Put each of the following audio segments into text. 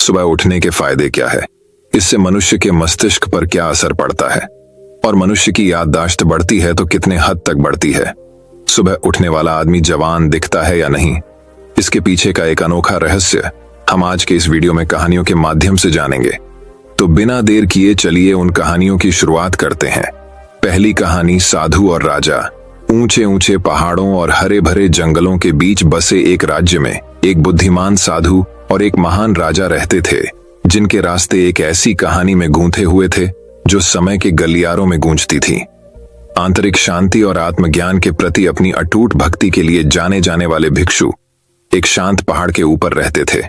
सुबह उठने के फायदे क्या है, इससे मनुष्य के मस्तिष्क पर क्या असर पड़ता है और मनुष्य की याददाश्त बढ़ती है तो कितने हद तक बढ़ती है। सुबह उठने वाला आदमी जवान दिखता है या नहीं, इसके पीछे का एक अनोखा रहस्य हम आज के इस वीडियो में कहानियों के माध्यम से जानेंगे। तो बिना देर किए चलिए उन कहानियों की शुरुआत करते हैं। पहली कहानी, साधु और राजा। ऊंचे ऊंचे पहाड़ों और हरे भरे जंगलों के बीच बसे एक राज्य में एक बुद्धिमान साधु और एक महान राजा रहते थे, जिनके रास्ते एक ऐसी कहानी में गूंथे हुए थे जो समय के गलियारों में गूंजती थी। आंतरिक शांति और आत्मज्ञान के प्रति अपनी अटूट भक्ति के लिए जाने जाने वाले भिक्षु एक शांत पहाड़ के ऊपर रहते थे,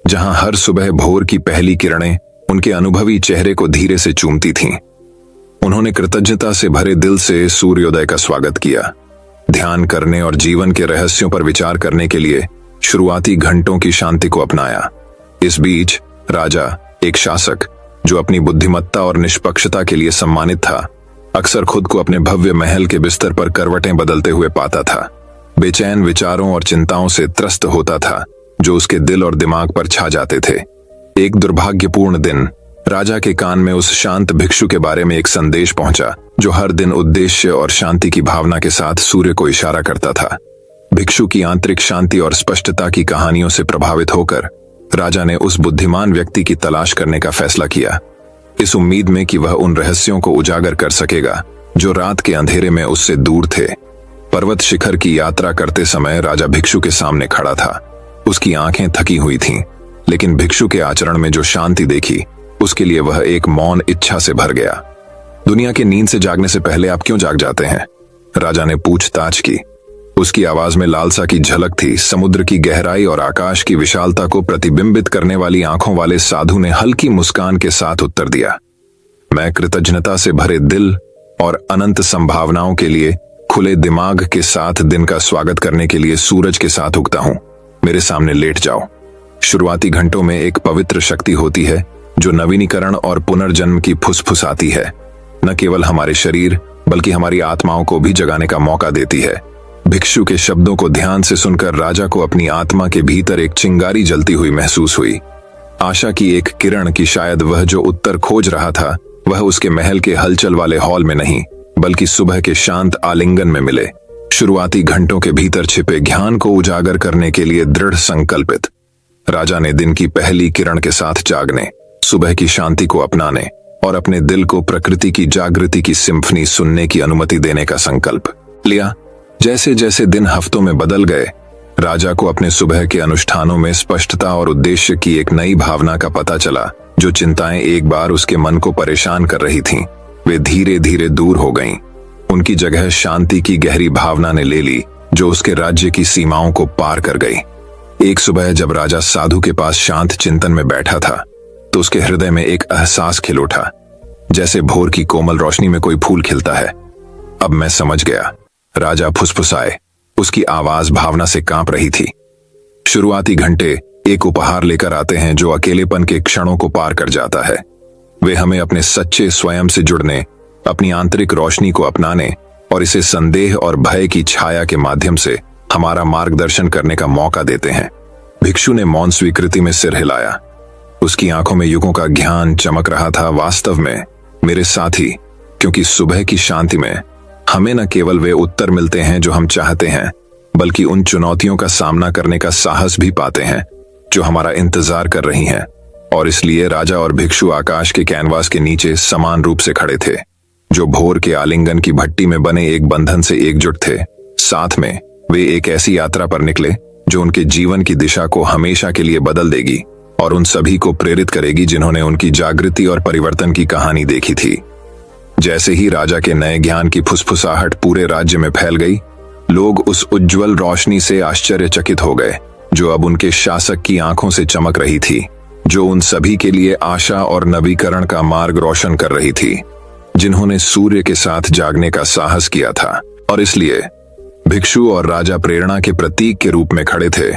जहां हर सुबह भोर की पहली किरणें उनके अनुभवी चेहरे को धीरे से चूमती थीं। उन्होंने कृतज्ञता से भरे दिल से सूर्योदय का स्वागत किया, ध्यान करने और जीवन के रहस्यों पर विचार करने के लिए शुरुआती घंटों की शांति को अपनाया। इस बीच राजा, एक शासक जो अपनी बुद्धिमत्ता और निष्पक्षता के लिए सम्मानित था, अक्सर खुद को अपने भव्य महल के बिस्तर पर करवटें बदलते हुए पाता था। बेचैन विचारों और चिंताओं से त्रस्त होता था जो उसके दिल और दिमाग पर छा जाते थे। एक दुर्भाग्यपूर्ण दिन राजा के कान में उस शांत भिक्षु के बारे में एक संदेश पहुंचा जो हर दिन उद्देश्य और शांति की भावना के साथ सूर्य को इशारा करता था। भिक्षु की आंतरिक शांति और स्पष्टता की कहानियों से प्रभावित होकर राजा ने उस बुद्धिमान व्यक्ति की तलाश करने का फैसला किया, इस उम्मीद में कि वह उन रहस्यों को उजागर कर सकेगा जो रात के अंधेरे में उससे दूर थे। पर्वत शिखर की यात्रा करते समय राजा भिक्षु के सामने खड़ा था। उसकी आंखें थकी हुई थीं, लेकिन भिक्षु के आचरण में जो शांति देखी उसके लिए वह एक मौन इच्छा से भर गया। दुनिया की नींद से जागने से पहले आप क्यों जाग जाते हैं? राजा ने पूछताछ की। उसकी आवाज में लालसा की झलक थी। समुद्र की गहराई और आकाश की विशालता को प्रतिबिंबित करने वाली आंखों वाले साधु ने हल्की मुस्कान के साथ उत्तर दिया, मैं कृतज्ञता से भरे दिल और अनंत संभावनाओं के लिए खुले दिमाग के साथ दिन का स्वागत करने के लिए सूरज के साथ उगता हूं। मेरे सामने लेट जाओ। शुरुआती घंटों में एक पवित्र शक्ति होती है जो नवीनीकरण और पुनर्जन्म की फुसफुसाती है, न केवल हमारे शरीर बल्कि हमारी आत्माओं को भी जगाने का मौका देती है। भिक्षु के शब्दों को ध्यान से सुनकर राजा को अपनी आत्मा के भीतर एक चिंगारी जलती हुई महसूस हुई। आशा की एक किरण कि शायद वह जो उत्तर खोज रहा था वह उसके महल के हलचल वाले हॉल में नहीं बल्कि सुबह के शांत आलिंगन में मिले। शुरुआती घंटों के भीतर छिपे ज्ञान को उजागर करने के लिए दृढ़ संकल्पित राजा ने दिन की पहली किरण के साथ जागने, सुबह की शांति को अपनाने और अपने दिल को प्रकृति की जागृति की सिम्फनी सुनने की अनुमति देने का संकल्प लिया। जैसे जैसे दिन हफ्तों में बदल गए, राजा को अपने सुबह के अनुष्ठानों में स्पष्टता और उद्देश्य की एक नई भावना का पता चला। जो चिंताएं एक बार उसके मन को परेशान कर रही थीं, वे धीरे धीरे दूर हो गईं। उनकी जगह शांति की गहरी भावना ने ले ली जो उसके राज्य की सीमाओं को पार कर गई। एक सुबह जब राजा साधु के पास शांत चिंतन में बैठा था तो उसके हृदय में एक एहसास खिल उठा, जैसे भोर की कोमल रोशनी में कोई फूल खिलता है। अब मैं समझ गया, राजा फुसफुसाए। उसकी आवाज भावना से कांप रही थी। शुरुआती घंटे एक उपहार लेकर आते हैं जो अकेलेपन के क्षणों को पार कर जाता है। वे हमें अपने सच्चे स्वयं से जुड़ने, अपनी आंतरिक रोशनी को अपनाने और इसे संदेह और भय की छाया के माध्यम से हमारा मार्गदर्शन करने का मौका देते हैं। भिक्षु ने मौन स्वीकृति में सिर हिलाया। उसकी आंखों में युगों का ज्ञान चमक रहा था। वास्तव में मेरे साथी, क्योंकि सुबह की शांति में हमें न केवल वे उत्तर मिलते हैं जो हम चाहते हैं, बल्कि उन चुनौतियों का सामना करने का साहस भी पाते हैं जो हमारा इंतजार कर रही हैं। और इसलिए राजा और भिक्षु आकाश के कैनवास के नीचे समान रूप से खड़े थे, जो भोर के आलिंगन की भट्टी में बने एक बंधन से एकजुट थे। साथ में वे एक ऐसी यात्रा पर निकले जो उनके जीवन की दिशा को हमेशा के लिए बदल देगी और उन सभी को प्रेरित करेगी जिन्होंने उनकी जागृति और परिवर्तन की कहानी देखी थी। जैसे ही राजा के नए ज्ञान की फुसफुसाहट पूरे राज्य में फैल गई, लोग उस उज्जवल रोशनी से आश्चर्यचकित हो गए जो अब उनके शासक की आंखों से चमक रही थी, जो उन सभी के लिए आशा और नवीकरण का मार्ग रोशन कर रही थी, जिन्होंने सूर्य के साथ जागने का साहस किया था। और इसलिए भिक्षु और राजा प्रेरणा के प्रतीक के रूप में खड़े थे।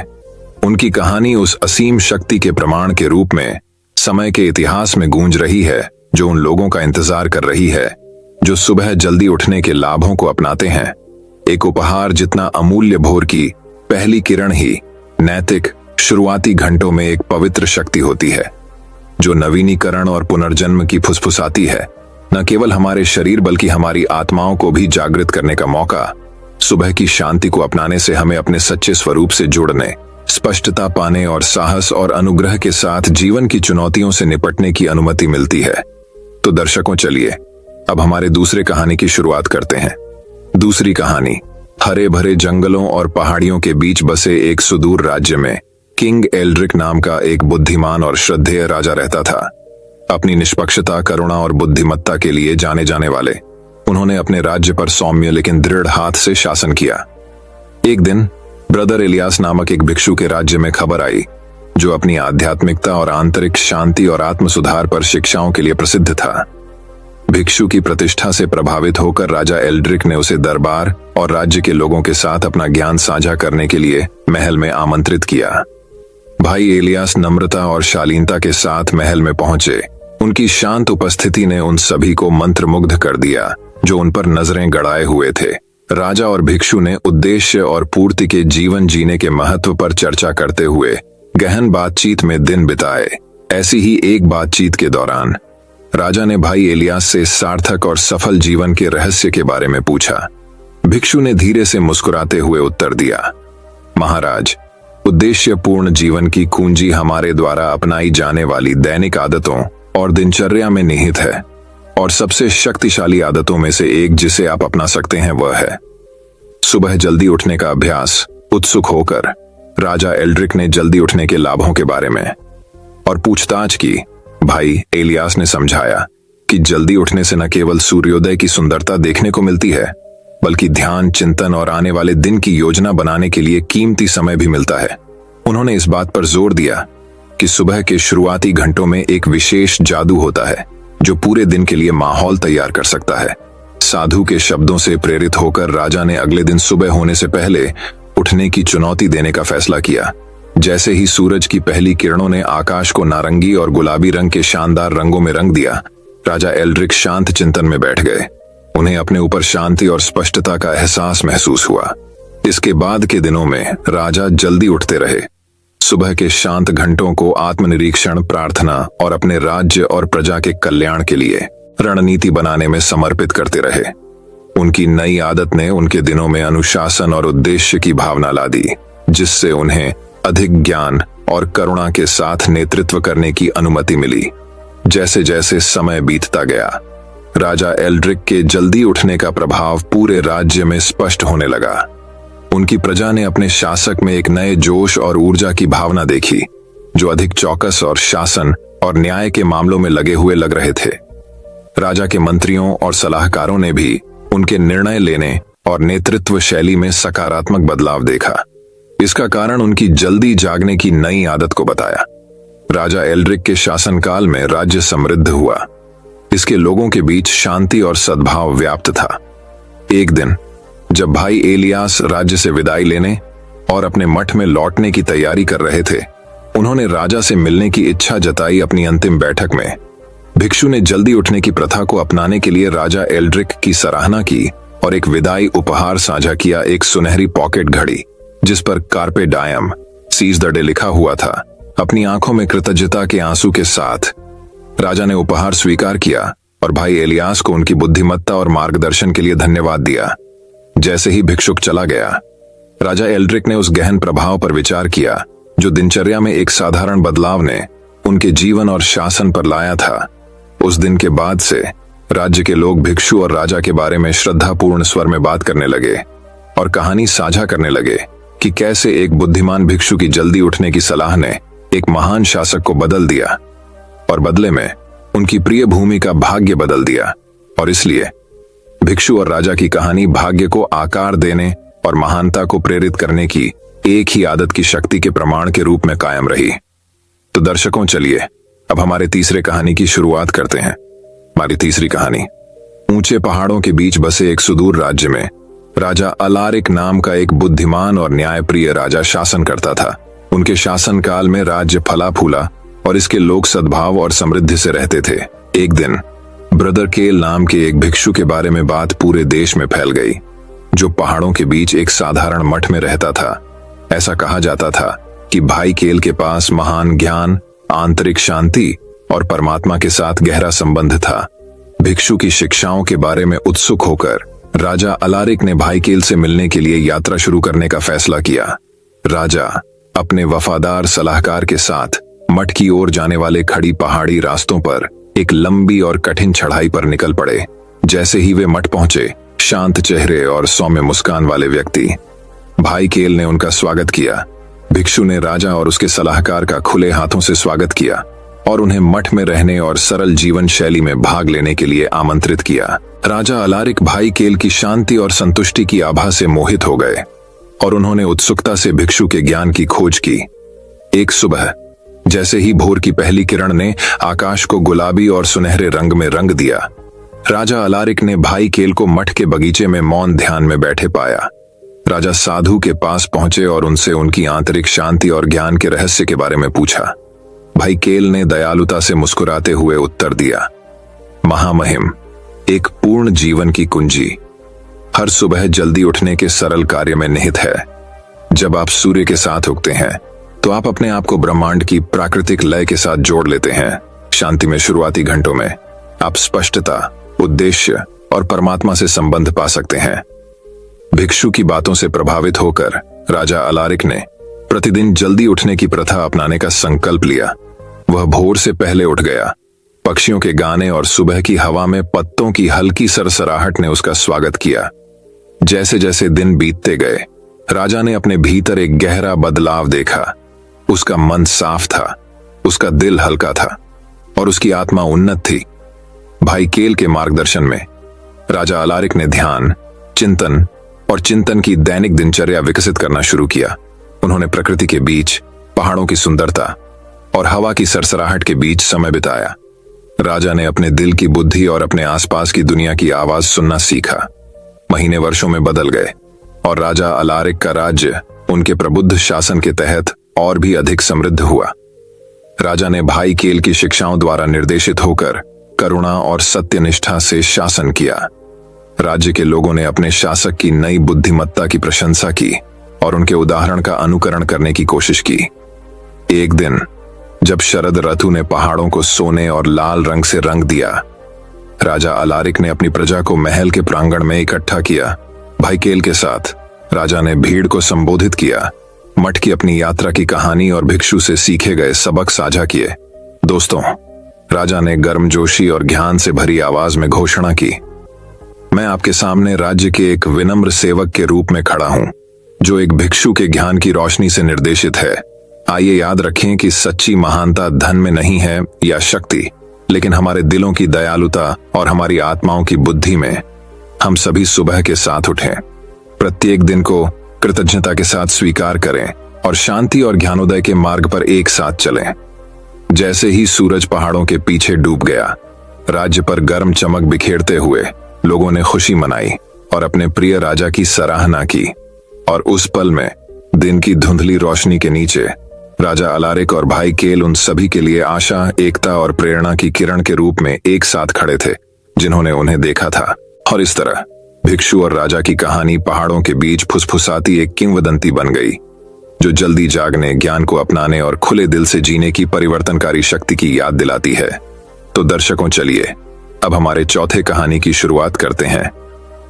उनकी कहानी उस असीम शक्ति के प्रमाण के रूप में समय के इतिहास में गूंज रही है जो उन लोगों का इंतजार कर रही है जो सुबह जल्दी उठने के लाभों को अपनाते हैं। एक उपहार जितना अमूल्य भोर की पहली किरण ही नैतिक शुरुआती घंटों में एक पवित्र शक्ति होती है जो नवीनीकरण और पुनर्जन्म की फुसफुसाती है, न केवल हमारे शरीर बल्कि हमारी आत्माओं को भी जागृत करने का मौका। सुबह की शांति को अपनाने से हमें अपने सच्चे स्वरूप से जुड़ने, स्पष्टता पाने और साहस और अनुग्रह के साथ जीवन की चुनौतियों से निपटने की अनुमति मिलती है। तो दर्शकों, चलिए अब हमारे दूसरे कहानी की शुरुआत करते हैं। दूसरी कहानी। हरे भरे जंगलों और पहाड़ियों के बीच बसे एक सुदूर राज्य में किंग एल्ड्रिक नाम का एक बुद्धिमान और श्रद्धेय राजा रहता था। अपनी निष्पक्षता, करुणा और बुद्धिमत्ता के लिए जाने जाने वाले उन्होंने अपने राज्य पर सौम्य लेकिन दृढ़ हाथ से शासन किया। एक दिन ब्रदर इलियास नामक एक भिक्षु के राज्य में खबर आई, जो अपनी आध्यात्मिकता और आंतरिक शांति और आत्म सुधार पर शिक्षाओं के लिए प्रसिद्ध था। भिक्षु की प्रतिष्ठा से प्रभावित होकर राजा एल्ड्रिक ने उसे दरबार और राज्य के लोगों के साथ अपना ज्ञान साझा करने के लिए महल में आमंत्रित किया। भाई इलियास नम्रता और शालीनता के साथ महल में पहुंचे। उनकी शांत उपस्थिति ने उन सभी को मंत्रमुग्ध कर दिया जो उन पर नजरें गड़ाए हुए थे। राजा और भिक्षु ने उद्देश्य और पूर्ति के जीवन जीने के महत्व पर चर्चा करते हुए गहन बातचीत में दिन बिताए। ऐसी ही एक बातचीत के दौरान राजा ने भाई इलियास से सार्थक और सफल जीवन के रहस्य के बारे में पूछा। भिक्षु ने धीरे से मुस्कुराते हुए उत्तर दिया, महाराज, उद्देश्यपूर्ण जीवन की कुंजी हमारे द्वारा अपनाई जाने वाली दैनिक आदतों और दिनचर्या में निहित है, और सबसे शक्तिशाली आदतों में से एक जिसे आप अपना सकते हैं वह है सुबह जल्दी उठने का अभ्यास। उत्सुक होकर राजा एल्ड्रिक ने जल्दी उठने के लाभों के बारे में और पूछताछ की। भाई इलियास ने समझाया कि जल्दी उठने से न केवल सूर्योदय की सुंदरता देखने को मिलती है, बल्कि ध्यान, चिंतन और आने वाले दिन की योजना बनाने के लिए कीमती समय भी मिलता है। उन्होंने इस बात पर जोर दिया कि सुबह के शुरुआती घंटों में एक विशेष जादू होता है जो पूरे दिन के लिए माहौल तैयार कर सकता है। साधु के शब्दों से प्रेरित होकर राजा ने अगले दिन सुबह होने से पहले उठने की चुनौती देने का फैसला किया। जैसे ही सूरज की पहली किरणों ने आकाश को नारंगी और गुलाबी रंग के शानदार रंगों में रंग दिया, राजा एल्ड्रिक शांत चिंतन में बैठ गए। उन्हें अपने ऊपर शांति और स्पष्टता का एहसास महसूस हुआ। इसके बाद के दिनों में राजा जल्दी उठते रहे। सुबह के शांत घंटों को आत्मनिरीक्षण, प्रार्थना और अपने राज्य और प्रजा के कल्याण के लिए रणनीति बनाने में समर्पित करते रहे। उनकी नई आदत ने उनके दिनों में अनुशासन और उद्देश्य की भावना ला दी, जिससे उन्हें अधिक ज्ञान और करुणा के साथ नेतृत्व करने की अनुमति मिली। जैसे जैसे समय बीतता गया, राजा एल्ड्रिक के जल्दी उठने का प्रभाव पूरे राज्य में स्पष्ट होने लगा। उनकी प्रजा ने अपने शासक में एक नए जोश और ऊर्जा की भावना देखी, जो अधिक चौकस और शासन और न्याय के मामलों में लगे हुए लग रहे थे। राजा के मंत्रियों और सलाहकारों ने भी उनके निर्णय लेने और नेतृत्व शैली में सकारात्मक बदलाव देखा। इसका कारण उनकी जल्दी जागने की नई आदत को बताया। राजा एल्ड्रिक के शासनकाल में राज्य समृद्ध हुआ। इसके लोगों के बीच शांति और सद्भाव व्याप्त था। एक दिन जब भाई इलियास राज्य से विदाई लेने और अपने मठ में लौटने की तैयारी कर रहे थे, उन्होंने राजा से मिलने की इच्छा जताई। अपनी अंतिम बैठक में भिक्षु ने जल्दी उठने की प्रथा को अपनाने के लिए राजा एल्ड्रिक की सराहना की और एक विदाई उपहार साझा किया, एक सुनहरी पॉकेट घड़ी जिस पर कार्पे डायम सीज द डे लिखा हुआ था। अपनी आंखों में कृतज्ञता के आंसू के साथ राजा ने उपहार स्वीकार किया और भाई इलियास को उनकी बुद्धिमत्ता और मार्गदर्शन के लिए धन्यवाद दिया। जैसे ही भिक्षुक चला गया, राजा एल्ड्रिक ने उस गहन प्रभाव पर विचार किया जो दिनचर्या में एक साधारण बदलाव ने उनके जीवन और शासन पर लाया था। उस दिन के बाद से राज्य के लोग भिक्षु और राजा के बारे में श्रद्धापूर्ण स्वर में बात करने लगे और कहानी साझा करने लगे कि कैसे एक बुद्धिमान भिक्षु की जल्दी उठने की सलाह ने एक महान शासक को बदल दिया और बदले में उनकी प्रिय भूमि का भाग्य बदल दिया। और इसलिए भिक्षु और राजा की कहानी भाग्य को आकार देने और महानता को प्रेरित करने की एक ही आदत की शक्ति के प्रमाण के रूप में कायम रही। तो दर्शकों, चलिए अब हमारे तीसरे कहानी की शुरुआत करते हैं। हमारी तीसरी कहानी। ऊंचे पहाड़ों के बीच बसे एक सुदूर राज्य में राजा अलारिक नाम का एक बुद्धिमान और न्यायप्रिय राजा शासन करता था। उनके शासनकाल में राज्य फला फूला और इसके लोग सद्भाव और समृद्धि से रहते थे। एक दिन ब्रदर केल नाम के एक भिक्षु के बारे में बात पूरे देश में फैल गई, जो पहाड़ों के बीच एक साधारण मठ में रहता था। ऐसा कहा जाता था कि भाई केल के पास महान ज्ञान, आंतरिक शांति और परमात्मा के साथ गहरा संबंध था। भिक्षु की शिक्षाओं के बारे में उत्सुक होकर राजा अलारिक ने भाई केल से मिलने के लिए यात्रा शुरू करने का फैसला किया। राजा अपने वफादार सलाहकार के साथ मठ की ओर जाने वाले खड़ी पहाड़ी रास्तों पर एक लंबी और कठिन चढ़ाई पर निकल पड़े। जैसे ही वे मठ पहुंचे, शांत चेहरे और सौम्य मुस्कान वाले व्यक्ति भाई केल ने उनका स्वागत किया। भिक्षु ने राजा और उसके सलाहकार का खुले हाथों से स्वागत किया और उन्हें मठ में रहने और सरल जीवन शैली में भाग लेने के लिए आमंत्रित किया। राजा अलारिक भाई केल की शांति और संतुष्टि की आभा से मोहित हो गए और उन्होंने उत्सुकता से भिक्षु के ज्ञान की खोज की। एक सुबह जैसे ही भोर की पहली किरण ने आकाश को गुलाबी और सुनहरे रंग में रंग दिया, राजा अलारिक ने भाई केल को मठ के बगीचे में मौन ध्यान में बैठे पाया। राजा साधु के पास पहुंचे और उनसे उनकी आंतरिक शांति और ज्ञान के रहस्य के बारे में पूछा। भाई केल ने दयालुता से मुस्कुराते हुए उत्तर दिया, महामहिम, एक पूर्ण जीवन की कुंजी हर सुबह जल्दी उठने के सरल कार्य में निहित है। जब आप सूर्य के साथ उगते हैं तो आप अपने आप को ब्रह्मांड की प्राकृतिक लय के साथ जोड़ लेते हैं। शांति में शुरुआती घंटों में आप स्पष्टता, उद्देश्य और परमात्मा से संबंध पा सकते हैं। भिक्षु की बातों से प्रभावित होकर राजा अलारिक ने प्रतिदिन जल्दी उठने की प्रथा अपनाने का संकल्प लिया। वह भोर से पहले उठ गया। पक्षियों के गाने और सुबह की हवा में पत्तों की हल्की सरसराहट ने उसका स्वागत किया। जैसे जैसे दिन बीतते गए, राजा ने अपने भीतर एक गहरा बदलाव देखा। उसका मन साफ था, उसका दिल हल्का था और उसकी आत्मा उन्नत थी। भाई केल के मार्गदर्शन में राजा अलारिक ने ध्यान, चिंतन और चिंतन की दैनिक दिनचर्या विकसित करना शुरू किया। उन्होंने प्रकृति के बीच, पहाड़ों की सुंदरता और हवा की सरसराहट के बीच समय बिताया। राजा ने अपने दिल की बुद्धि और अपने आसपास की दुनिया की आवाज सुनना सीखा। महीने वर्षों में बदल गए और राजा अलारिक का राज्य उनके प्रबुद्ध शासन के तहत और भी अधिक समृद्ध हुआ। राजा ने भाई केल की शिक्षाओं द्वारा निर्देशित होकर करुणा और सत्यनिष्ठा से शासन किया। राज्य के लोगों ने अपने शासक की नई बुद्धिमत्ता की प्रशंसा की और उनके उदाहरण का अनुकरण करने की कोशिश की। एक दिन जब शरद ऋतु ने पहाड़ों को सोने और लाल रंग से रंग दिया, राजा अलारिक ने अपनी प्रजा को महल के प्रांगण में इकट्ठा किया। भाई केल के साथ राजा ने भीड़ को संबोधित किया, मठ की अपनी यात्रा की कहानी और भिक्षु से सीखे गए सबक साझा किए। दोस्तों, राजा ने गर्मजोशी और ज्ञान से भरी आवाज में घोषणा की, मैं आपके सामने राज्य के एक विनम्र सेवक के रूप में खड़ा हूं, जो एक भिक्षु के ज्ञान की रोशनी से निर्देशित है। आइए याद रखें कि सच्ची महानता धन में नहीं है या शक्ति, लेकिन हमारे दिलों की दयालुता और हमारी आत्माओं की बुद्धि में। हम सभी सुबह के साथ उठें, प्रत्येक दिन को कृतज्ञता के साथ स्वीकार करें और शांति और ज्ञानोदय के मार्ग पर एक साथ चलें। जैसे ही सूरज पहाड़ों के पीछे डूब गया, राज्य पर गर्म चमक बिखेरते हुए लोगों ने खुशी मनाई और अपने प्रिय राजा की सराहना की। और उस पल में दिन की धुंधली रोशनी के नीचे राजा अलारिक और भाई केल उन सभी के लिए आशा, एकता और प्रेरणा की किरण के रूप में एक साथ खड़े थे जिन्होंने उन्हें देखा था। और इस तरह भिक्षु और राजा की कहानी पहाड़ों के बीच फुसफुसाती एक किंवदंती बन गई, जो जल्दी जागने, ज्ञान को अपनाने और खुले दिल से जीने की परिवर्तनकारी शक्ति की याद दिलाती है। तो दर्शकों, चलिए अब हमारे चौथे कहानी की शुरुआत करते हैं।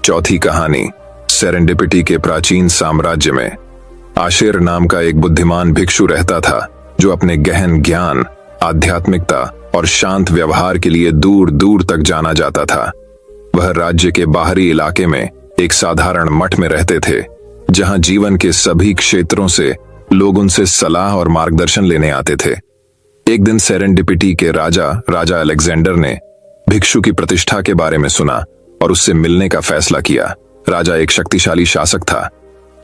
चौथी कहानी, सेरेंडिपिटी के प्राचीन साम्राज्य में आशेर नाम का एक बुद्धिमान भिक्षु रहता था, जो अपने गहन ज्ञान, आध्यात्मिकता और शांत व्यवहार के लिए दूर दूर तक जाना जाता था। वह राज्य के बाहरी इलाके में एक साधारण मठ में रहते थे, जहां जीवन के सभी क्षेत्रों से लोग उनसे सलाह और मार्गदर्शन लेने आते थे। एक दिन सेरेंडिपिटी के राजा अलेक्जेंडर ने भिक्षु की प्रतिष्ठा के बारे में सुना और उससे मिलने का फैसला किया। राजा एक शक्तिशाली शासक था,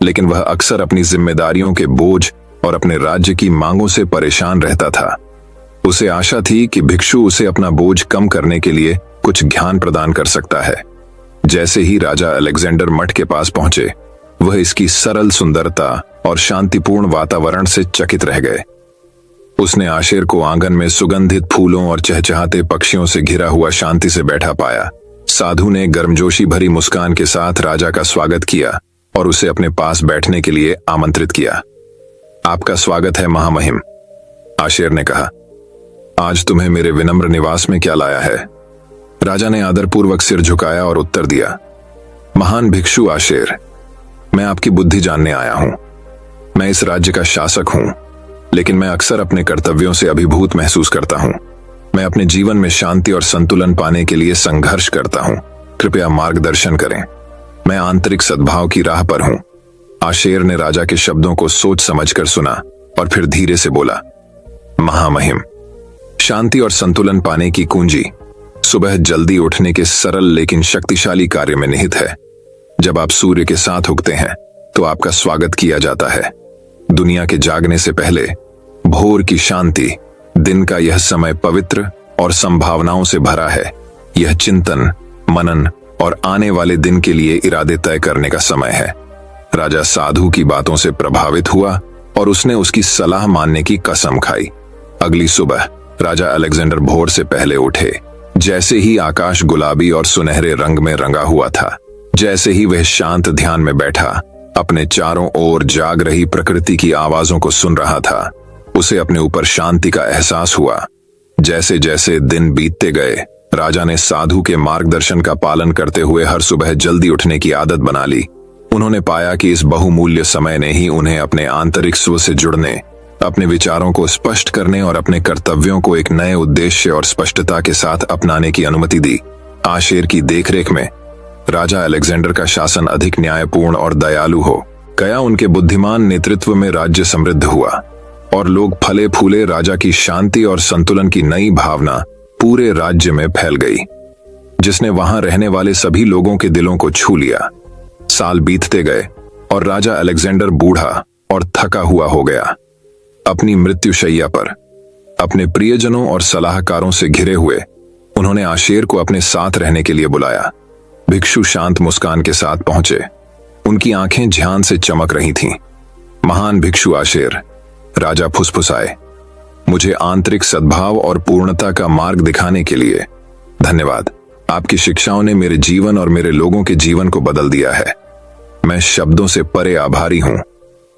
लेकिन वह अक्सर अपनी जिम्मेदारियों के बोझ और अपने राज्य की मांगों से परेशान रहता था। उसे आशा थी कि भिक्षु उसे अपना बोझ कम करने के लिए कुछ ज्ञान प्रदान कर सकता है। जैसे ही राजा अलेक्जेंडर मठ के पास पहुंचे, वह इसकी सरल सुंदरता और शांतिपूर्ण वातावरण से चकित रह गए। उसने आशेर को आंगन में सुगंधित फूलों और चहचहाते पक्षियों से घिरा हुआ शांति से बैठा पाया। साधु ने गर्मजोशी भरी मुस्कान के साथ राजा का स्वागत किया और उसे अपने पास बैठने के लिए आमंत्रित किया। आपका स्वागत है महामहिम, आशेर ने कहा। आज तुम्हें मेरे विनम्र निवास में क्या लाया है? राजा ने आदरपूर्वक सिर झुकाया और उत्तर दिया, महान भिक्षु आशेर, मैं आपकी बुद्धि जानने आया हूं। मैं इस राज्य का शासक हूं, लेकिन मैं अक्सर अपने कर्तव्यों से अभिभूत महसूस करता हूं। मैं अपने जीवन में शांति और संतुलन पाने के लिए संघर्ष करता हूं। कृपया मार्गदर्शन करें। मैं आंतरिक सद्भाव की राह पर हूं। आशेर ने राजा के शब्दों को सोच समझकर सुना और फिर धीरे से बोला, महामहिम, शांति और संतुलन पाने की कुंजी सुबह जल्दी उठने के सरल लेकिन शक्तिशाली कार्य में निहित है। जब आप सूर्य के साथ उगते हैं तो आपका स्वागत किया जाता है। दुनिया के जागने से पहले भोर की शांति, दिन का यह समय पवित्र और संभावनाओं से भरा है। यह चिंतन, मनन और आने वाले दिन के लिए इरादे तय करने का समय है। राजा साधु की बातों से प्रभावित हुआ और उसने उसकी सलाह मानने की कसम खाई। अगली सुबह राजा अलेक्जेंडर भोर से पहले उठे। जैसे ही आकाश गुलाबी और सुनहरे रंग में रंगा हुआ था, जैसे ही वह शांत ध्यान में बैठा अपने चारों ओर जाग रही प्रकृति की आवाजों को सुन रहा था, उसे अपने ऊपर शांति का एहसास हुआ। जैसे जैसे दिन बीतते गए, राजा ने साधु के मार्गदर्शन का पालन करते हुए हर सुबह जल्दी उठने की आदत बना ली। उन्होंने पाया कि इस बहुमूल्य समय ने ही उन्हें अपने आंतरिक स्व से जुड़ने, अपने विचारों को स्पष्ट करने और अपने कर्तव्यों को एक नए उद्देश्य और स्पष्टता के साथ अपनाने की अनुमति दी। आशेर की देखरेख में राजा अलेक्जेंडर का शासन अधिक न्यायपूर्ण और दयालु हो गया। उनके बुद्धिमान नेतृत्व में राज्य समृद्ध हुआ और लोग फले फूले। राजा की शांति और संतुलन की नई भावना पूरे राज्य में फैल गई, जिसने वहां रहने वाले सभी लोगों के दिलों को छू लिया। साल बीतते गए और राजा अलेक्जेंडर बूढ़ा और थका हुआ हो गया। अपनी मृत्युशैया पर अपने प्रियजनों और सलाहकारों से घिरे हुए उन्होंने आशेर को अपने साथ रहने के लिए बुलाया। भिक्षु शांत मुस्कान के साथ पहुंचे। उनकी आंखें ध्यान से चमक रही थीं। महान भिक्षु आशेर, राजा फुसफुसाए, मुझे आंतरिक सद्भाव और पूर्णता का मार्ग दिखाने के लिए धन्यवाद। आपकी शिक्षाओं ने मेरे जीवन और मेरे लोगों के जीवन को बदल दिया है। मैं शब्दों से परे आभारी हूं।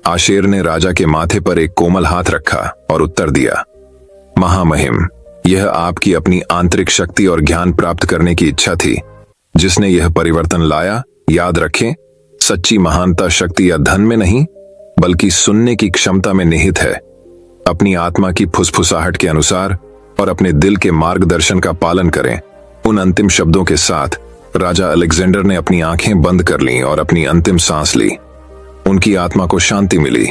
आशेर ने राजा के माथे पर एक कोमल हाथ रखा और उत्तर दिया, महामहिम, यह आपकी अपनी आंतरिक शक्ति और ज्ञान प्राप्त करने की इच्छा थी जिसने यह परिवर्तन लाया। याद रखें, सच्ची महानता शक्ति या धन में नहीं, बल्कि सुनने की क्षमता में निहित है। अपनी आत्मा की फुसफुसाहट के अनुसार और अपने दिल के मार्गदर्शन का पालन करें। उन अंतिम शब्दों के साथ राजा अलेक्जेंडर ने अपनी आंखें बंद कर लीं और अपनी अंतिम सांस ली। उनकी आत्मा को शांति मिली।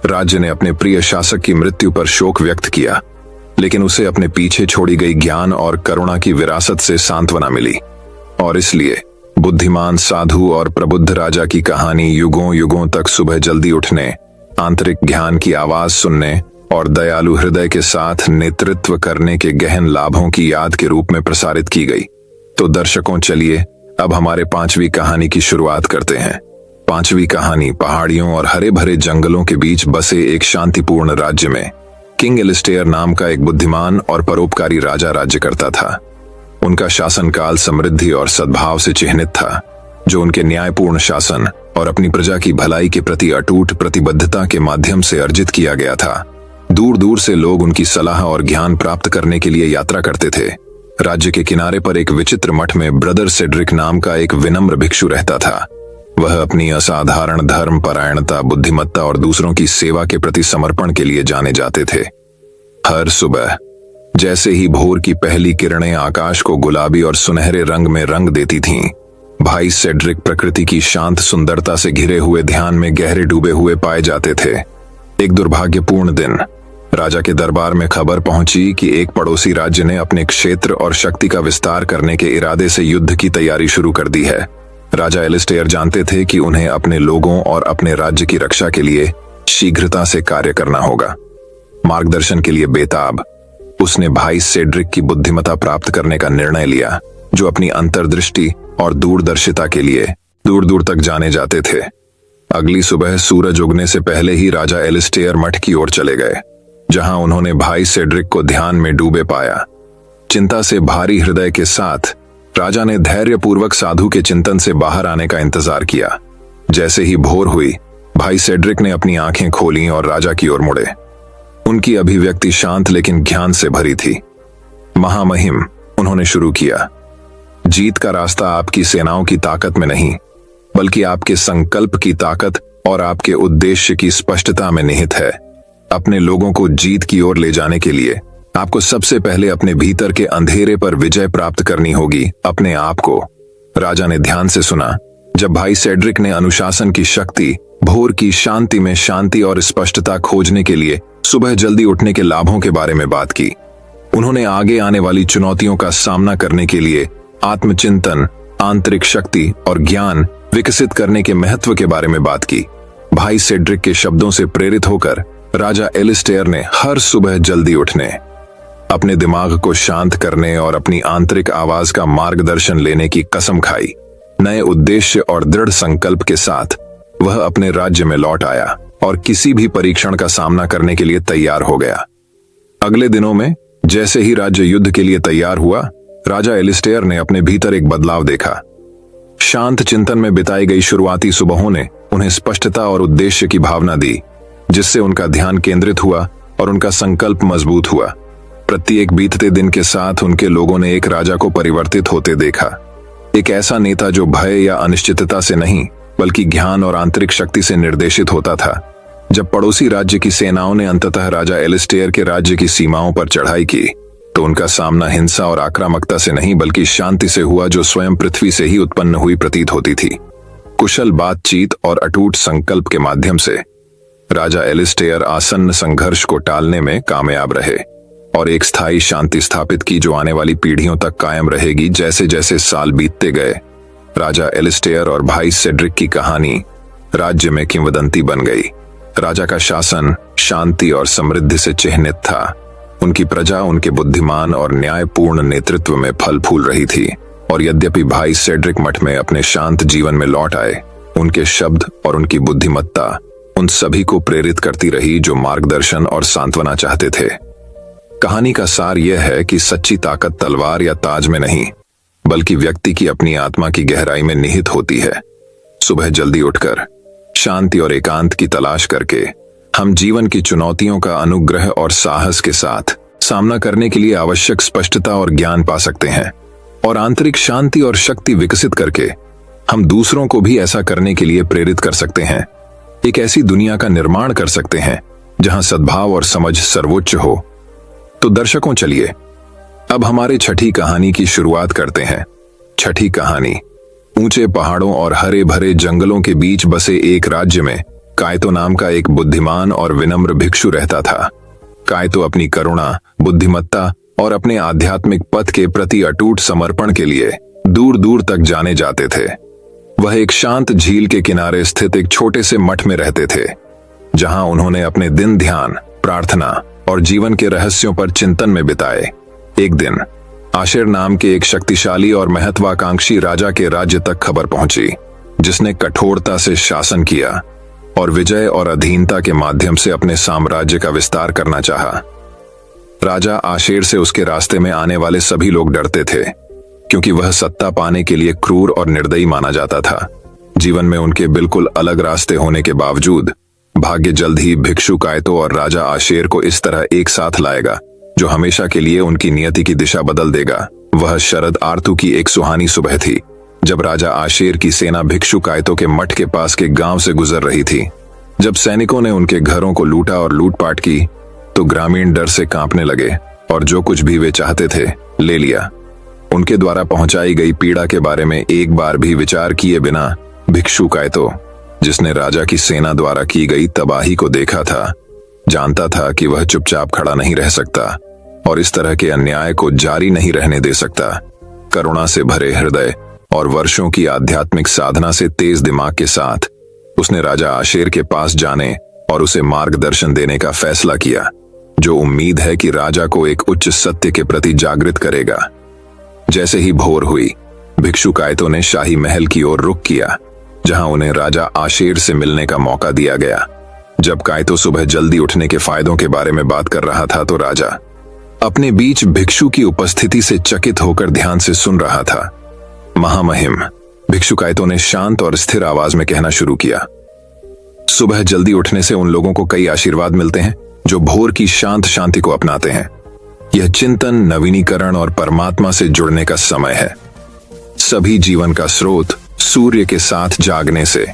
राज्य ने अपने प्रिय शासक की मृत्यु पर शोक व्यक्त किया, लेकिन उसे अपने पीछे छोड़ी गई ज्ञान और करुणा की विरासत से सांत्वना मिली। और इसलिए बुद्धिमान साधु और प्रबुद्ध राजा की कहानी युगों युगों तक सुबह जल्दी उठने, आंतरिक ज्ञान की आवाज सुनने और दयालु हृदय के साथ नेतृत्व करने के गहन लाभों की याद के रूप में प्रसारित की गई। तो दर्शकों, चलिए अब हमारे 5वीं कहानी की शुरुआत करते हैं। 5वीं कहानी पहाड़ियों और हरे भरे जंगलों के बीच बसे एक शांतिपूर्ण राज्य में किंग एलिस्टेयर नाम का एक बुद्धिमान और परोपकारी राजा राज्य करता था। उनका शासनकाल समृद्धि और सद्भाव से चिह्नित था, जो उनके न्यायपूर्ण शासन और अपनी प्रजा की भलाई के प्रति अटूट प्रतिबद्धता के माध्यम से अर्जित किया गया था। दूर दूर से लोग उनकी सलाह और ज्ञान प्राप्त करने के लिए यात्रा करते थे। राज्य के किनारे पर एक विचित्र मठ में ब्रदर सेड्रिक नाम का एक विनम्र भिक्षु रहता था। वह अपनी असाधारण धर्म परायणता, बुद्धिमत्ता और दूसरों की सेवा के प्रति समर्पण के लिए जाने जाते थे। हर सुबह जैसे ही भोर की पहली किरणें आकाश को गुलाबी और सुनहरे रंग में रंग देती थीं, भाई सेड्रिक प्रकृति की शांत सुंदरता से घिरे हुए ध्यान में गहरे डूबे हुए पाए जाते थे। एक दुर्भाग्यपूर्ण दिन राजा के दरबार में खबर पहुंची कि एक पड़ोसी राज्य ने अपने क्षेत्र और शक्ति का विस्तार करने के इरादे से युद्ध की तैयारी शुरू कर दी है। राजा एलिस्टेयर जानते थे कि उन्हें अपने लोगों और अपने राज्य की रक्षा के लिए शीघ्रता से कार्य करना होगा। मार्गदर्शन के लिए बेताब उसने भाई सेड्रिक की बुद्धिमत्ता प्राप्त करने का निर्णय लिया, जो अपनी अंतर्दृष्टि और दूरदर्शिता के लिए दूर दूर तक जाने जाते थे। अगली सुबह सूरज उगने से पहले ही राजा एलिस्टेयर मठ की ओर चले गए, जहां उन्होंने भाई सेड्रिक को ध्यान में डूबे पाया। चिंता से भारी हृदय के साथ राजा ने धैर्यपूर्वक साधु के चिंतन से बाहर आने का इंतजार किया। जैसे ही भोर हुई, भाई सेड्रिक ने अपनी आंखें खोलीं और राजा की ओर मुड़े। उनकी अभिव्यक्ति शांत लेकिन ज्ञान से भरी थी। महामहिम, उन्होंने शुरू किया, जीत का रास्ता आपकी सेनाओं की ताकत में नहीं, बल्कि आपके संकल्प की ताकत और आपके उद्देश्य की स्पष्टता में निहित है। अपने लोगों को जीत की ओर ले जाने के लिए आपको सबसे पहले अपने भीतर के अंधेरे पर विजय प्राप्त करनी होगी, अपने आप को। राजा ने ध्यान से सुना जब भाई सेड्रिक ने अनुशासन की शक्ति, भोर की शांति में शांति और स्पष्टता खोजने के लिए सुबह जल्दी उठने के लाभों के बारे में बात की। उन्होंने आगे आने वाली चुनौतियों का सामना करने के लिए आत्मचिंतन, आंतरिक शक्ति और ज्ञान विकसित करने के महत्व के बारे में बात की। भाई सेड्रिक के शब्दों से प्रेरित होकर राजा एलिस्टेयर ने हर सुबह जल्दी उठने, अपने दिमाग को शांत करने और अपनी आंतरिक आवाज का मार्गदर्शन लेने की कसम खाई। नए उद्देश्य और दृढ़ संकल्प के साथ वह अपने राज्य में लौट आया और किसी भी परीक्षण का सामना करने के लिए तैयार हो गया। अगले दिनों में जैसे ही राज्य युद्ध के लिए तैयार हुआ, राजा एलिस्टेयर ने अपने भीतर एक बदलाव देखा। शांत चिंतन में बिताई गई शुरुआती सुबहों ने उन्हें स्पष्टता और उद्देश्य की भावना दी, जिससे उनका ध्यान केंद्रित हुआ और उनका संकल्प मजबूत हुआ। प्रत्येक बीतते दिन के साथ उनके लोगों ने एक राजा को परिवर्तित होते देखा, एक ऐसा नेता जो भय या अनिश्चितता से नहीं बल्कि ज्ञान और आंतरिक शक्ति से निर्देशित होता था। जब पड़ोसी राज्य की सेनाओं ने अंततः राजा एलिस्टेयर के राज्य की सीमाओं पर चढ़ाई की, तो उनका सामना हिंसा और आक्रामकता से नहीं बल्कि शांति से हुआ, जो स्वयं पृथ्वी से ही उत्पन्न हुई प्रतीत होती थी। कुशल बातचीत और अटूट संकल्प के माध्यम से राजा एलिस्टेयर आसन्न संघर्ष को टालने में कामयाब रहे और एक स्थायी शांति स्थापित की, जो आने वाली पीढ़ियों तक कायम रहेगी। जैसे जैसे साल बीतते गए, राजा एलिस्टेयर और भाई सेड्रिक की कहानी राज्य में किंवदंती बन गई। राजा का शासन शांति और समृद्धि से चिह्नित था। उनकी प्रजा उनके बुद्धिमान और न्यायपूर्ण नेतृत्व में फल फूल रही थी। और यद्यपि भाई सेड्रिक मठ में अपने शांत जीवन में लौट आए, उनके शब्द और उनकी बुद्धिमत्ता उन सभी को प्रेरित करती रही जो मार्गदर्शन और सांत्वना चाहते थे। कहानी का सार यह है कि सच्ची ताकत तलवार या ताज में नहीं, बल्कि व्यक्ति की अपनी आत्मा की गहराई में निहित होती है। सुबह जल्दी उठकर शांति और एकांत की तलाश करके हम जीवन की चुनौतियों का अनुग्रह और साहस के साथ सामना करने के लिए आवश्यक स्पष्टता और ज्ञान पा सकते हैं। और आंतरिक शांति और शक्ति विकसित करके हम दूसरों को भी ऐसा करने के लिए प्रेरित कर सकते हैं। एक ऐसी दुनिया का निर्माण कर सकते हैं जहां सद्भाव और समझ सर्वोच्च हो। तो दर्शकों, चलिए अब हमारे छठी कहानी की शुरुआत करते हैं। छठी कहानी। ऊंचे पहाड़ों और हरे भरे जंगलों के बीच बसे एक राज्य में कायतो नाम का एक बुद्धिमान और विनम्र भिक्षु रहता था। कायतो अपनी करुणा, बुद्धिमत्ता और अपने आध्यात्मिक पथ के प्रति अटूट समर्पण के लिए दूर दूर तक जाने जाते थे। वह एक शांत झील के किनारे स्थित एक छोटे से मठ में रहते थे, जहां उन्होंने अपने दिन ध्यान, प्रार्थना और जीवन के रहस्यों पर चिंतन में बिताए। एक दिन आशेर नाम के एक शक्तिशाली और महत्वाकांक्षी राजा के राज्य तक खबर पहुंची, जिसने कठोरता से शासन किया और विजय और अधीनता के माध्यम से अपने साम्राज्य का विस्तार करना चाहा। राजा आशेर से उसके रास्ते में आने वाले सभी लोग डरते थे, क्योंकि वह सत्ता पाने के लिए क्रूर और निर्दयी माना जाता था। जीवन में उनके बिल्कुल अलग रास्ते होने के बावजूद भाग्य जल्द ही भिक्षु कायतो और राजा आशेर को इस तरह एक साथ लाएगा, जो हमेशा के लिए उनकी नियति की दिशा बदल देगा। वह शरद आरतू की एक सुहानी सुबह थी, जब राजा आशेर की सेना भिक्षु कायतो के मठ के पास के गांव से गुजर रही थी। जब सैनिकों ने उनके घरों को लूटा और लूटपाट की, तो ग्रामीण डर से कांपने लगे और जो कुछ भी वे चाहते थे ले लिया। उनके द्वारा पहुंचाई गई पीड़ा के बारे में एक बार भी विचार किए बिना भिक्षु कायतो, जिसने राजा की सेना द्वारा की गई तबाही को देखा था, जानता था कि वह चुपचाप खड़ा नहीं रह सकता और इस तरह के अन्याय को जारी नहीं रहने दे सकता। करुणा से भरे हृदय और वर्षों की आध्यात्मिक साधना से तेज दिमाग के साथ उसने राजा आशेर के पास जाने और उसे मार्गदर्शन देने का फैसला किया, जो उम्मीद है कि राजा को एक उच्च सत्य के प्रति जागृत करेगा। जैसे ही भोर हुई, भिक्षु कायतो ने शाही महल की ओर रुख किया, जहां उन्हें राजा आशेर से मिलने का मौका दिया गया। जब कायतो सुबह जल्दी उठने के फायदों के बारे में बात कर रहा था, तो राजा अपने बीच भिक्षु की उपस्थिति से चकित होकर ध्यान से सुन रहा था। महामहिम, भिक्षु कायतो ने शांत और स्थिर आवाज में कहना शुरू किया, सुबह जल्दी उठने से उन लोगों को कई आशीर्वाद मिलते हैं जो भोर की शांत शांति को अपनाते हैं। यह चिंतन, नवीनीकरण और परमात्मा से जुड़ने का समय है। सभी जीवन का स्रोत सूर्य के साथ जागने से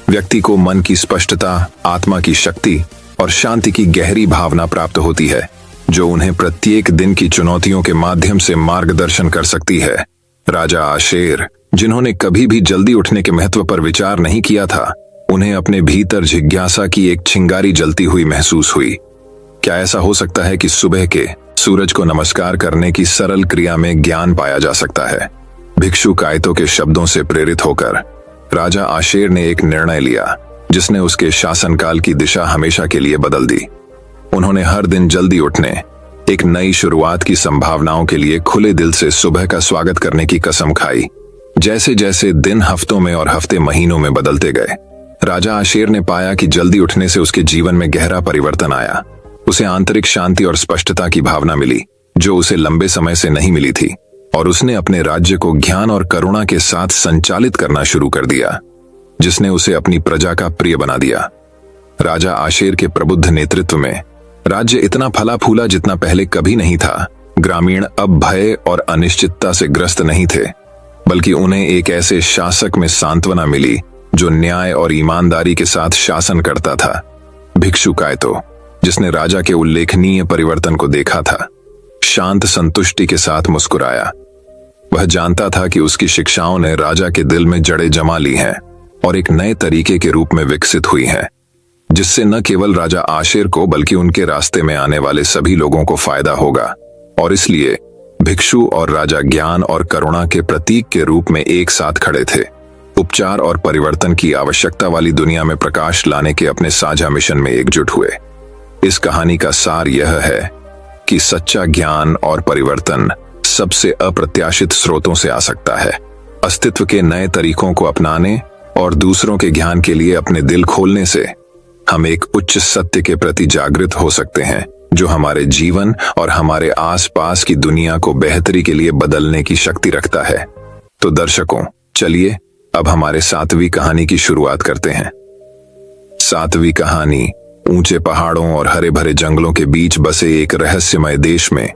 व्यक्ति को मन की स्पष्टता, आत्मा की शक्ति और शांति की गहरी भावना प्राप्त होती है, जो उन्हें प्रत्येक दिन की चुनौतियों के माध्यम से मार्गदर्शन कर सकती है। राजा आशेर, जिन्होंने कभी भी जल्दी उठने के महत्व पर विचार नहीं किया था, उन्हें अपने भीतर जिज्ञासा की एक चिंगारी जलती हुई महसूस हुई। क्या ऐसा हो सकता है कि सुबह के सूरज को नमस्कार करने की सरल क्रिया में ज्ञान पाया जा सकता है? भिक्षु कायतो के शब्दों से प्रेरित होकर राजा आशेर ने एक निर्णय लिया, जिसने उसके शासनकाल की दिशा हमेशा के लिए बदल दी। उन्होंने हर दिन जल्दी उठने, एक नई शुरुआत की संभावनाओं के लिए खुले दिल से सुबह का स्वागत करने की कसम खाई। जैसे जैसे दिन हफ्तों में और हफ्ते महीनों में बदलते गए, राजा आशेर ने पाया कि जल्दी उठने से उसके जीवन में गहरा परिवर्तन आया। उसे आंतरिक शांति और स्पष्टता की भावना मिली, जो उसे लंबे समय से नहीं मिली थी, और उसने अपने राज्य को ज्ञान और करुणा के साथ संचालित करना शुरू कर दिया, जिसने उसे अपनी प्रजा का प्रिय बना दिया। राजा आशेर के प्रबुद्ध नेतृत्व में राज्य इतना फला फूला जितना पहले कभी नहीं था। ग्रामीण अब भय और अनिश्चितता से ग्रस्त नहीं थे, बल्कि उन्हें एक ऐसे शासक में सांत्वना मिली जो न्याय और ईमानदारी के साथ शासन करता था। भिक्षु कायतो, जिसने राजा के उल्लेखनीय परिवर्तन को देखा था, शांत संतुष्टि के साथ मुस्कुराया। वह जानता था कि उसकी शिक्षाओं ने राजा के दिल में जड़ें जमा ली हैं और एक नए तरीके के रूप में विकसित हुई हैं, जिससे न केवल राजा आशेर को बल्कि उनके रास्ते में आने वाले सभी लोगों को फायदा होगा। और इसलिए भिक्षु और राजा ज्ञान और करुणा के प्रतीक के रूप में एक साथ खड़े थे, उपचार और परिवर्तन की आवश्यकता वाली दुनिया में प्रकाश लाने के अपने साझा मिशन में एकजुट हुए। इस कहानी का सार यह है कि सच्चा ज्ञान और परिवर्तन सबसे अप्रत्याशित स्रोतों से आ सकता है। अस्तित्व के नए तरीकों को अपनाने और दूसरों के ज्ञान के लिए अपने दिल खोलने से हम एक उच्च सत्य के प्रति जागृत हो सकते हैं, जो हमारे जीवन और हमारे आसपास की दुनिया को बेहतरी के लिए बदलने की शक्ति रखता है। तो दर्शकों, चलिए अब हमारे 7वीं कहानी की शुरुआत करते हैं। 7वीं कहानी ऊंचे पहाड़ों और हरे भरे जंगलों के बीच बसे एक रहस्यमय देश में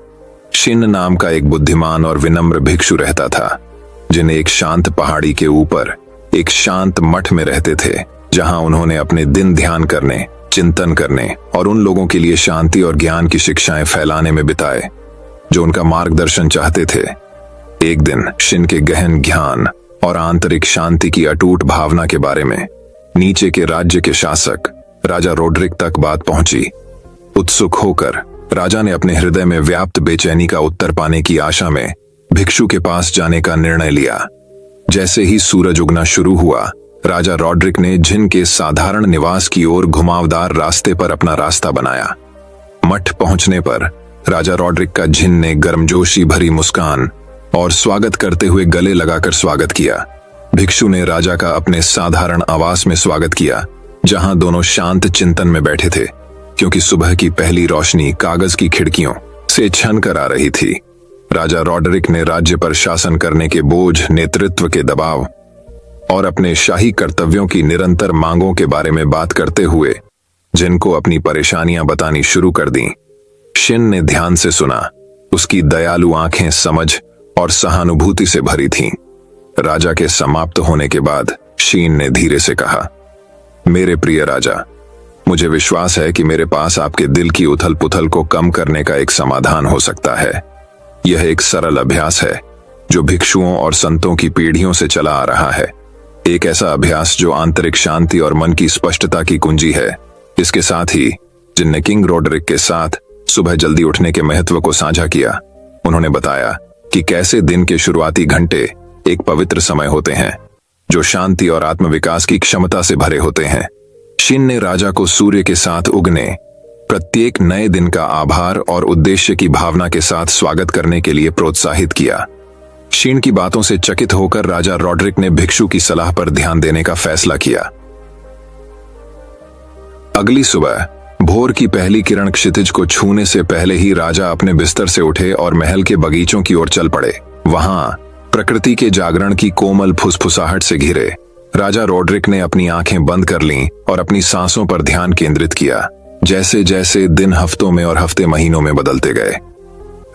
शिन नाम का एक बुद्धिमान और विनम्र भिक्षु रहता था, जिन्हें एक शांत पहाड़ी के ऊपर एक शांत मठ में रहते थे, जहां उन्होंने अपने दिन ध्यान करने, चिंतन करने और उन लोगों के लिए शांति और ज्ञान की शिक्षाएं फैलाने में बिताए जो उनका मार्गदर्शन चाहते थे। एक दिन शिन के गहन ज्ञान और आंतरिक शांति की अटूट भावना के बारे में नीचे के राज्य के शासक राजा रोड्रिक तक बात पहुंची। उत्सुक होकर राजा ने अपने हृदय में व्याप्त बेचैनी का उत्तर पाने की आशा में भिक्षु के पास जाने का निर्णय लिया। जैसे ही सूरज उगना शुरू हुआ, राजा रोड्रिक ने झिन के साधारण निवास की ओर घुमावदार रास्ते पर अपना रास्ता बनाया। मठ पहुंचने पर राजा रोड्रिक का झिन ने गर्मजोशी भरी मुस्कान और स्वागत करते हुए गले लगाकर स्वागत किया। भिक्षु ने राजा का अपने साधारण आवास में स्वागत किया, जहां दोनों शांत चिंतन में बैठे थे, क्योंकि सुबह की पहली रोशनी कागज की खिड़कियों से छन कर आ रही थी। राजा रोड्रिक ने राज्य पर शासन करने के बोझ, नेतृत्व के दबाव और अपने शाही कर्तव्यों की निरंतर मांगों के बारे में बात करते हुए जिनको अपनी परेशानियां बतानी शुरू कर दी। शिन ने ध्यान से सुना। उसकी दयालु आंखें समझ और सहानुभूति से भरी थीं। राजा के समाप्त होने के बाद शीन ने धीरे से कहा, मेरे प्रिय राजा, मुझे विश्वास है कि मेरे पास आपके दिल की उथल पुथल को कम करने का एक समाधान हो सकता है। यह एक सरल अभ्यास है जो भिक्षुओं और संतों की पीढ़ियों से चला आ रहा है। एक ऐसा अभ्यास जो आंतरिक शांति और मन की स्पष्टता की कुंजी है। इसके साथ ही जिनने किंग रोड्रिक के साथ सुबह जल्दी उठने के महत्व को साझा किया, उन्होंने बताया कि कैसे दिन के शुरुआती घंटे एक पवित्र समय होते हैं जो शांति और आत्मविकास की क्षमता से भरे होते हैं। शिन ने राजा को सूर्य के साथ उगने, प्रत्येक नए दिन का आभार और उद्देश्य की भावना के साथ स्वागत करने के लिए प्रोत्साहित किया। शीन की बातों से चकित होकर राजा रोड्रिक ने भिक्षु की सलाह पर ध्यान देने का फैसला किया। अगली सुबह भोर की पहली किरण क्षितिज को छूने से पहले ही राजा अपने बिस्तर से उठे और महल के बगीचों की ओर चल पड़े। वहां प्रकृति के जागरण की कोमल फुसफुसाहट से घिरे राजा रोड्रिक ने अपनी आंखें बंद कर लीं और अपनी सांसों पर ध्यान केंद्रित किया। जैसे जैसे दिन हफ्तों में और हफ्ते महीनों में बदलते गए,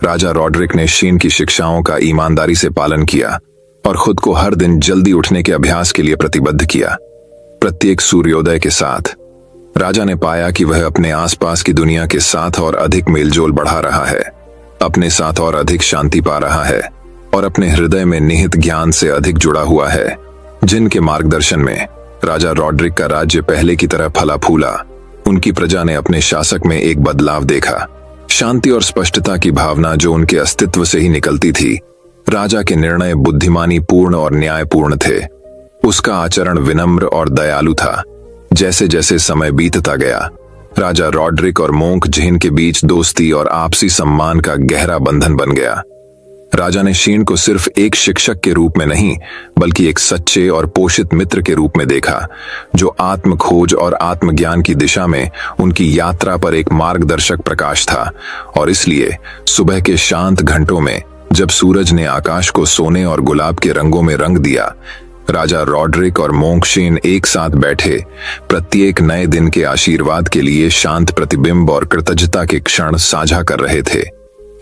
राजा रॉड्रिक ने शीन की शिक्षाओं का ईमानदारी से पालन किया और खुद को हर दिन जल्दी उठने के अभ्यास के लिए प्रतिबद्ध किया। प्रत्येक सूर्योदय के साथ राजा ने पाया कि वह अपने आसपास की दुनिया के साथ और अधिक मेलजोल बढ़ा रहा है, अपने साथ और अधिक शांति पा रहा है और अपने हृदय में निहित ज्ञान से अधिक जुड़ा हुआ है, जिनके मार्गदर्शन में राजा रॉड्रिक का राज्य पहले की तरह फला फूला। उनकी प्रजा ने अपने शासक में एक बदलाव देखा। शांति और स्पष्टता की भावना जो उनके अस्तित्व से ही निकलती थी। राजा के निर्णय बुद्धिमानी पूर्ण और न्यायपूर्ण थे। उसका आचरण विनम्र और दयालु था। जैसे जैसे समय बीतता गया, राजा रॉड्रिक और मोंक जेन के बीच दोस्ती और आपसी सम्मान का गहरा बंधन बन गया। राजा ने शीन को सिर्फ एक शिक्षक के रूप में नहीं, बल्कि एक सच्चे और पोषित मित्र के रूप में देखा, जो आत्म खोज और आत्मज्ञान की दिशा में उनकी यात्रा पर एक मार्गदर्शक प्रकाश था। और इसलिए सुबह के शांत घंटों में, जब सूरज ने आकाश को सोने और गुलाब के रंगों में रंग दिया, राजा रॉड्रिक और मोंक जेन एक साथ बैठे, प्रत्येक नए दिन के आशीर्वाद के लिए शांत प्रतिबिंब और कृतज्ञता के क्षण साझा कर रहे थे।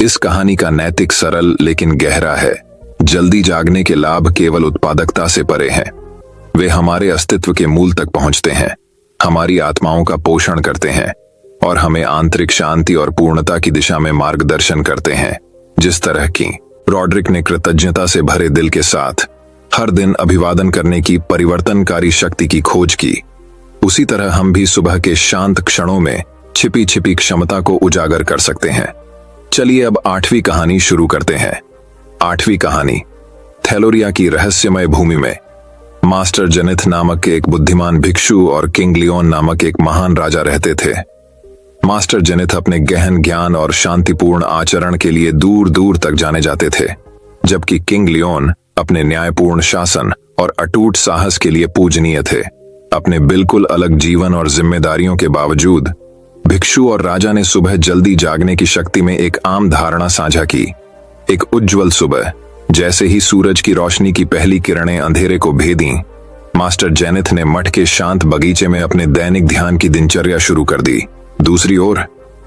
इस कहानी का नैतिक सरल लेकिन गहरा है। जल्दी जागने के लाभ केवल उत्पादकता से परे हैं। वे हमारे अस्तित्व के मूल तक पहुंचते हैं, हमारी आत्माओं का पोषण करते हैं और हमें आंतरिक शांति और पूर्णता की दिशा में मार्गदर्शन करते हैं। जिस तरह की रॉड्रिक ने कृतज्ञता से भरे दिल के साथ हर दिन अभिवादन करने की परिवर्तनकारी शक्ति की खोज की, उसी तरह हम भी सुबह के शांत क्षणों में छिपी छिपी क्षमता को उजागर कर सकते हैं। चलिए अब 8वीं कहानी शुरू करते हैं। 8वीं कहानी, थैलोरिया की रहस्यमय भूमि में मास्टर जेनिथ नामक एक बुद्धिमान भिक्षु और किंग लियोन नामक एक महान राजा रहते थे। मास्टर जेनिथ अपने गहन ज्ञान और शांतिपूर्ण आचरण के लिए दूर दूर तक जाने जाते थे, जबकि किंग लियोन अपने न्यायपूर्ण शासन और अटूट साहस के लिए पूजनीय थे। अपने बिल्कुल अलग जीवन और जिम्मेदारियों के बावजूद भिक्षु और राजा ने सुबह जल्दी जागने की शक्ति में एक आम धारणा साझा की। एक उज्जवल सुबह, जैसे ही सूरज की रोशनी की पहली किरणें अंधेरे को भेदी, मास्टर जेनिथ ने मठ के शांत बगीचे में अपने दैनिक ध्यान की दिनचर्या शुरू कर दी। दूसरी ओर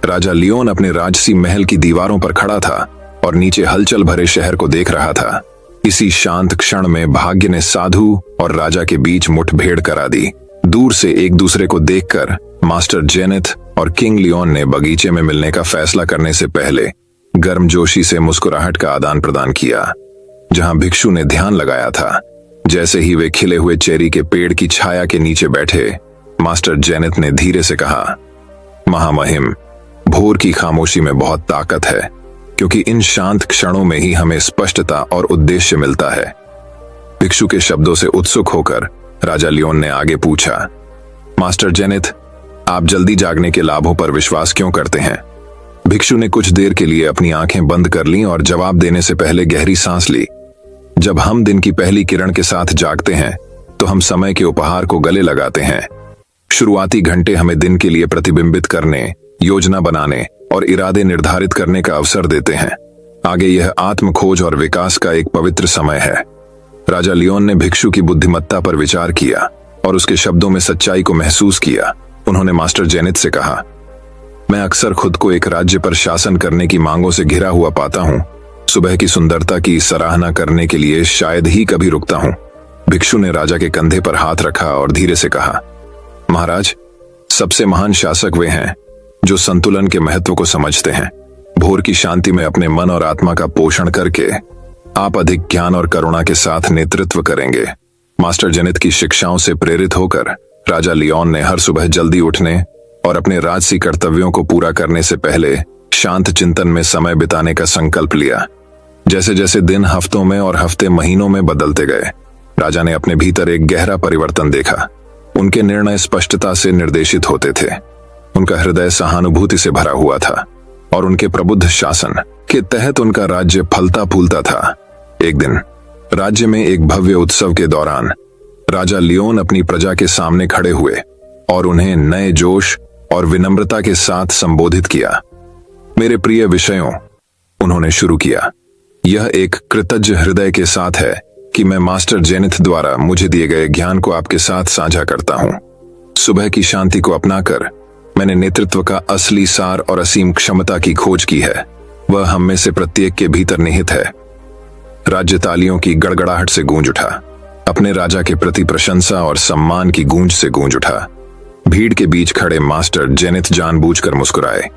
राजा लियोन अपने राजसी महल की दीवारों पर खड़ा था और नीचे हलचल भरे शहर को देख रहा था। इसी शांत क्षण में भाग्य ने साधु और राजा के बीच मुठभेड़ करा दी। दूर से एक दूसरे को देखकर मास्टर जेनिथ और किंग लियोन ने बगीचे में मिलने का फैसला करने से पहले गर्मजोशी से मुस्कुराहट का आदान प्रदान किया। जहां भिक्षु ने ध्यान लगाया था, जैसे ही वे खिले हुए चेरी के पेड़ की छाया के नीचे बैठे, मास्टर जेनिथ ने धीरे से कहा, महामहिम, भोर की खामोशी में बहुत ताकत है, क्योंकि इन शांत क्षणों में ही हमें स्पष्टता और उद्देश्य मिलता है। भिक्षु के शब्दों से उत्सुक होकर राजा लियोन ने आगे पूछा, मास्टर जेनिथ, आप जल्दी जागने के लाभों पर विश्वास क्यों करते हैं? भिक्षु ने कुछ देर के लिए अपनी आंखें बंद कर लीं और जवाब देने से पहले गहरी सांस ली। जब हम दिन की पहली किरण के साथ जागते हैं, तो हम समय के उपहार को गले लगाते हैं। शुरुआती घंटे हमें दिन के लिए प्रतिबिंबित करने, योजना बनाने और इरादे निर्धारित करने का अवसर देते हैं। आगे यह आत्म खोज और विकास का एक पवित्र समय है। राजा लियोन ने भिक्षु की बुद्धिमत्ता पर विचार किया और उसके शब्दों में सच्चाई को महसूस किया। उन्होंने मास्टर जेनिथ से कहा, मैं अक्सर खुद को एक राज्य पर शासन करने की मांगों से घिरा हुआ पाता हूँ। सुबह की सुंदरता की सराहना करने के लिए शायद ही कभी रुकता हूँ। भिक्षु ने राजा के कंधे पर हाथ रखा और धीरे से कहा, महाराज, सबसे महान शासक वे हैं जो संतुलन के महत्व को समझते हैं। भोर की शांति में अपने मन और आत्मा का पोषण करके आप अधिक ज्ञान और करुणा के साथ नेतृत्व करेंगे। मास्टर जेनिथ की शिक्षाओं से प्रेरित होकर राजा लियोन ने हर सुबह जल्दी उठने और अपने राजसी कर्तव्यों को पूरा करने से पहले शांत चिंतन में समय बिताने का संकल्प लिया। जैसे जैसे दिन हफ्तों में और हफ्ते महीनों में बदलते गए, राजा ने अपने भीतर एक गहरा परिवर्तन देखा। उनके निर्णय स्पष्टता से निर्देशित होते थे, उनका हृदय सहानुभूति से भरा हुआ था और उनके प्रबुद्ध शासन के तहत उनका राज्य फलता फूलता था। एक दिन राज्य में एक भव्य उत्सव के दौरान राजा लियोन अपनी प्रजा के सामने खड़े हुए और उन्हें नए जोश और विनम्रता के साथ संबोधित किया। मेरे प्रिय विषयों, उन्होंने शुरू किया, यह एक कृतज्ञ हृदय के साथ है कि मैं मास्टर जेनिथ द्वारा मुझे दिए गए ज्ञान को आपके साथ साझा करता हूं। सुबह की शांति को अपनाकर मैंने नेतृत्व का असली सार और असीम क्षमता की खोज की है। वह हम में से प्रत्येक के भीतर निहित है। राज्य तालियों की गड़गड़ाहट से गूंज उठा। अपने राजा के प्रति प्रशंसा और सम्मान की गूंज से गूंज उठा। भीड़ के बीच खड़े मास्टर जेनिथ जानबूझकर मुस्कुराए।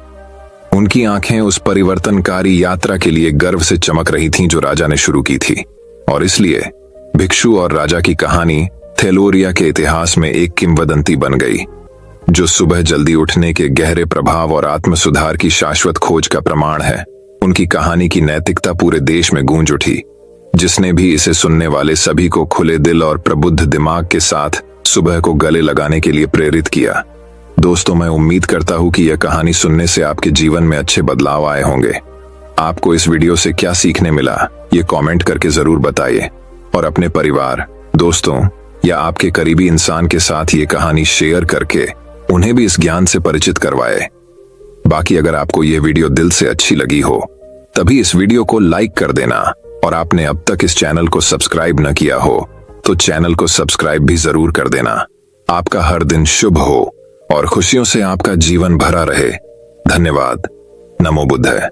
उनकी आंखें उस परिवर्तनकारी यात्रा के लिए गर्व से चमक रही थीं जो राजा ने शुरू की थी, और इसलिए भिक्षु और राजा की कहानी थेलोरिया के इतिहास में एक किंवदंती बन गई, जो सुबह जल्दी उठने के गहरे प्रभाव और आत्म सुधार की शाश्वत खोज का प्रमाण है। उनकी कहानी की नैतिकता पूरे देश में गूंज उठी, जिसने भी इसे सुनने वाले सभी को खुले दिल और प्रबुद्ध दिमाग के साथ सुबह को गले लगाने के लिए प्रेरित किया। दोस्तों, मैं उम्मीद करता हूं कि यह कहानी सुनने से आपके जीवन में अच्छे बदलाव आए होंगे। आपको इस वीडियो से क्या सीखने मिला, ये कमेंट करके जरूर बताइए, और अपने परिवार, दोस्तों या आपके करीबी इंसान के साथ ये कहानी शेयर करके उन्हें भी इस ज्ञान से परिचित करवाए। बाकी अगर आपको ये वीडियो दिल से अच्छी लगी हो तभी इस वीडियो को लाइक कर देना, और आपने अब तक इस चैनल को सब्सक्राइब न किया हो तो चैनल को सब्सक्राइब भी जरूर कर देना। आपका हर दिन शुभ हो और खुशियों से आपका जीवन भरा रहे। धन्यवाद। नमो बुद्धाय।